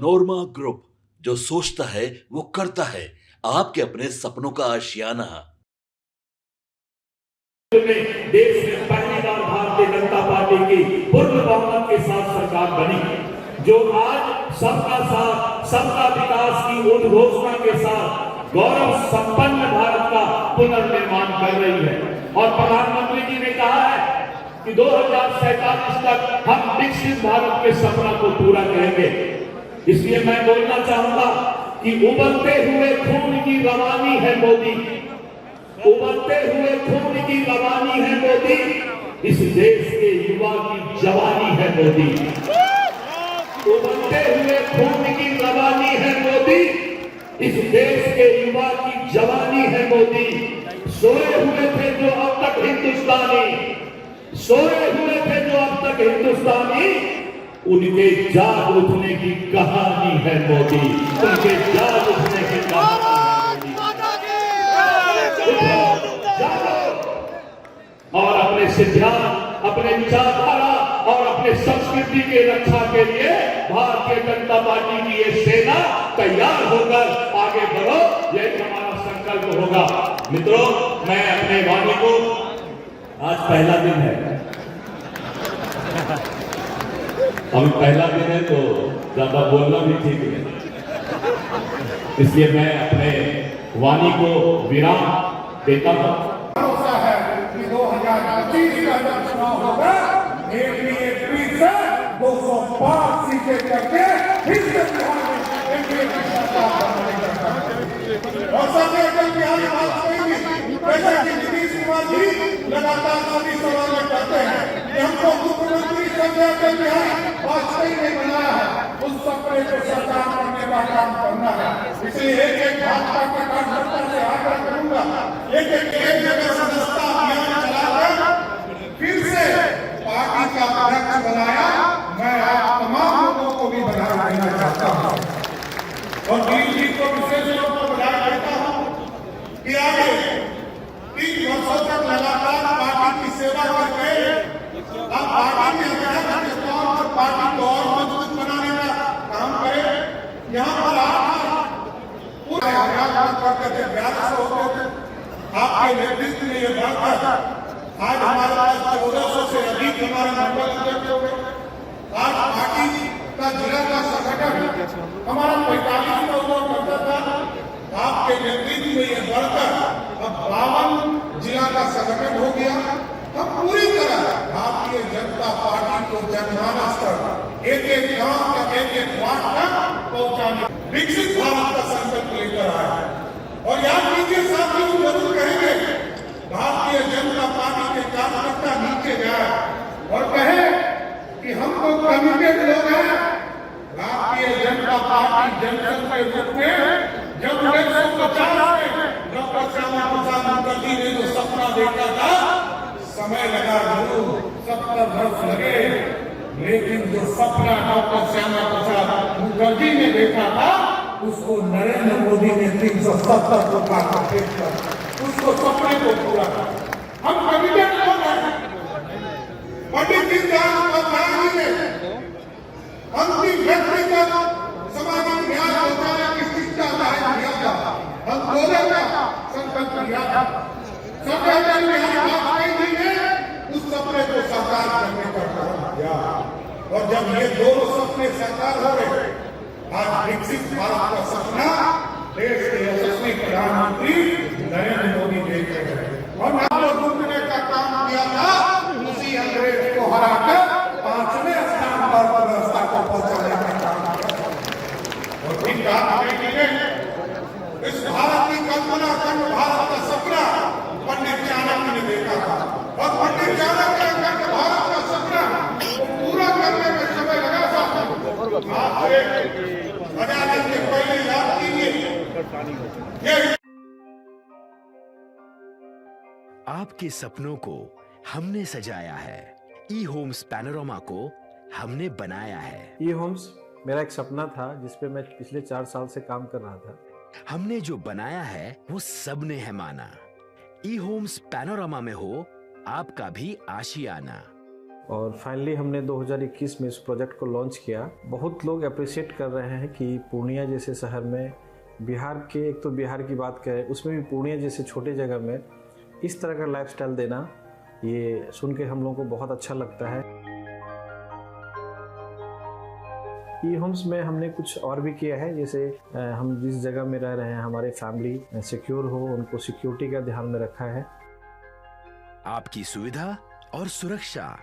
नोरमा group, जो सोचता है वो करता है। आपके अपने सपनों का आशियाना। देश में पहली बार भारतीय जनता पार्टी की पूर्ण बहुमत के साथ सरकार बनी, जो आज सबका साथ सबका विकास की उद्घोषणा के साथ गौरव संपन्न भारत का पुनर्निर्माण कर रही है। और प्रधानमंत्री जी ने कहा है कि 2047 तक हम विकसित भारत के सपना को पूरा करेंगे। इसलिए मैं बोलना चाहूंगा कि उबलते हुए खून की रवानी है मोदी, उबलते हुए खून की रवानी है मोदी, इस देश के युवा की जवानी है मोदी। उबलते हुए खून की रवानी है मोदी, इस देश के युवा की जवानी है मोदी। सोए हुए थे जो अब तक हिंदुस्तानी, सोए हुए थे जो अब तक हिंदुस्तानी, उनके जाग उठने की कहानी है मोदी, उनके जाग उठने की कहानी है मोदी। और अपने सिद्धांत, अपने विचारधारा और अपने संस्कृति के रक्षा के लिए भारतीय जनता पार्टी की ये सेना तैयार होकर आगे बढ़ो, यही हमारा संकल्प होगा। मित्रों, मैं अपने वाणी को, आज पहला दिन है, अभी पहला दिन है तो ज्यादा बोलना भी ठीक है, इसलिए मैं अपने वाणी को विराम देता हूं। भरोसा है कि 2025 का जब चुनाव होगा, एक से 205 सीटें करके फिर से बिहार में एनडीए की सरकार बनेगी। और साथ ही अटल बिहारी वाजपेयी जी, जैसे कि नीतीश कुमार जी लगातार सभी सवाल करते हैं कि हमको मुख्यमंत्री संजय अटल बिहारी वाजपेयी ने बनाया है, उस सपने को साकार करने का काम करना है। इसलिए एक भाजपा के कार्यकर्ता से आग्रह करूंगा, एक जगह सदस्यता अभियान चलाकर फिर से पार्टी का अध्यक्ष बनाया, मैं आप तमाम लोगों को भी बधाई देना चाहता हूँ और दिलीप जी को विशेष तौर पर बधाई देता हूँ कि आगे 3 वर्षों तक लगातार पार्टी की सेवा करके अब पार्टी के अध्यक्ष के तौर पर पार्टी को और मजबूत बनाने का काम करें। यहाँ पर आप पूरे हरियाणा करते थे, 1100 होते थे, आपके नेतृत्व में ये बढ़कर आज हमारे पास 1400 से अधिक हमारे मंडल अध्यक्ष हो गए। आज पार्टी का जिला का संगठन हमारा 45 का हुआ करता था, आपके नेतृत्व में ये बढ़कर अब 52 जिला का संगठन हो गया। हम पूरी तरह भारतीय जनता पार्टी को जनमानस तक, एक गांव तक, एक वार्ड तक पहुंचाने, विकसित भारत का संकल्प लेकर आए हैं। और याद कीजिए साथियों, जरूर कहेंगे भारतीय जनता पार्टी के कार्यकर्ता नीचे जाए और कहे कि हम तो कमिटेड लोग हैं। भारतीय जनता पार्टी जनसंघ के रूप में जब 1950 में डॉक्टर श्यामा प्रसाद मुखर्जी ने जो सपना देखा था, समय लगा जरूर, 70 वर्ष लगे, लेकिन जो सपना डॉक्टर श्यामा प्रसाद मुखर्जी ने देखा था, उसको नरेंद्र मोदी ने 370 को पेश कर उसको सपने को पूरा कर। हम कमिटेड लोग हैं। पंडित दीनदयाल उपाध्याय जी ने अंतिम व्यक्ति तक सामाजिक न्याय पहुंचाने की शिक्षा दिया था, आंदोलन का संकल्प लिया था। सरदार अटल बिहारी वाजपेयी जी ने उस सपने को साकार करने का काम किया। और जब ये दोनों सपने साकार हो रहे, आज विकसित भारत का सपना देश के यशस्वी प्रधानमंत्री नरेंद्र मोदी देख रहे हैं। और नालो लूटने का काम किया था, उसी अंग्रेज को हराकर 5वें स्थान पर व्यवस्था को पहुंचाने का काम किया। और ठीक इस भारत की कल्पना, अखंड भारत का सपना पंडित चाणक्य ने देखा था। और पंडित चाणक्य के अखंड भारत का सपना पूरा करने में समय लगा था। आजादी के पहले याद कीजिए, आपके सपनों को हमने सजाया है, ई होम्स पैनोरमा को हमने बनाया है। ई होम्स मेरा एक सपना था जिसपे मैं पिछले 4 साल से काम कर रहा था। हमने जो बनाया है वो सबने है माना। ई होम्स पैनोरमा में हो आपका भी आशियाना। और फाइनली हमने 2021 में इस प्रोजेक्ट को लॉन्च किया। बहुत लोग अप्रिशिएट कर रहे हैं कि पूर्णिया जैसे शहर में, बिहार के, एक तो बिहार की बात करें उसमें भी पूर्णिया जैसे छोटे जगह में इस तरह का लाइफस्टाइल देना, ये सुन के हम लोगों को बहुत अच्छा लगता है। ई होम्स में हमने कुछ और भी किया है, जैसे हम जिस जगह में रह रहे हैं हमारे फैमिली सिक्योर हो, उनको सिक्योरिटी का ध्यान में रखा है। आपकी सुविधा और सुरक्षा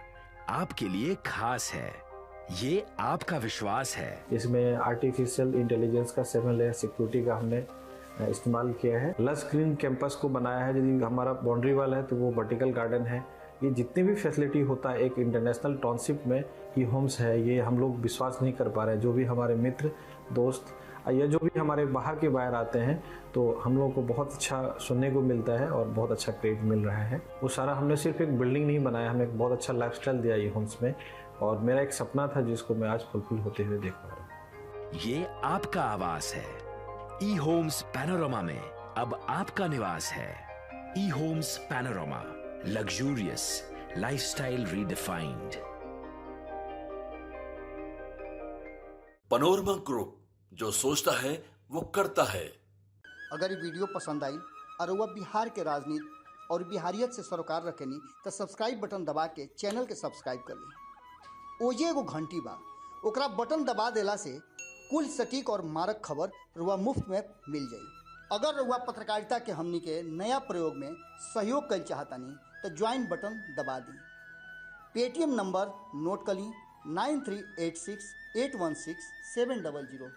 आपके लिए खास है, ये आपका विश्वास है। इसमें आर्टिफिशियल इंटेलिजेंस का 7 लेयर सिक्योरिटी का हमने इस्तेमाल किया है। लस ग्रीन कैंपस को बनाया है। यदि हमारा बाउंड्री वाल है तो वो वर्टिकल गार्डन है। ये जितनी भी फैसिलिटी होता है एक इंटरनेशनल टाउनशिप में ई होम्स है, ये हम लोग विश्वास नहीं कर पा रहे हैं। जो भी हमारे मित्र दोस्त या जो भी हमारे बाहर के बाहर आते हैं तो हम लोगों को बहुत अच्छा सुनने को मिलता है और बहुत अच्छा क्रेडिट मिल रहा है। वो सारा हमने सिर्फ एक बिल्डिंग नहीं बनाया, हमें एक बहुत अच्छा लाइफस्टाइल दिया ई होम्स में, और मेरा एक सपना था जिसको मैं आज फुलफिल होते हुए देख पा रहा हूँ। ये आपका आवास है। ई होम्स पैनोरामा में अब आपका निवास है। E homes Panorama, luxurious lifestyle redefined. Panorama group, जो सोचता है वो करता है। अगर ये वीडियो पसंद आई और वह बिहार के राजनीति और बिहारियत से सरोकार रखेनी तो सब्सक्राइब बटन दबा के चैनल के सब्सक्राइब कर ली। ओजे एगो घंटी बा, ओकरा बटन दबा देला से कुल सटीक और मारक खबर रुआ मुफ्त में मिल जाई। अगर रुआ पत्रकारिता के हमनी के नया प्रयोग में सहयोग कर चाहतानी तो ज्वाइन बटन दबा दी। पेटीएम नंबर नोट कर ली 9386 816 700।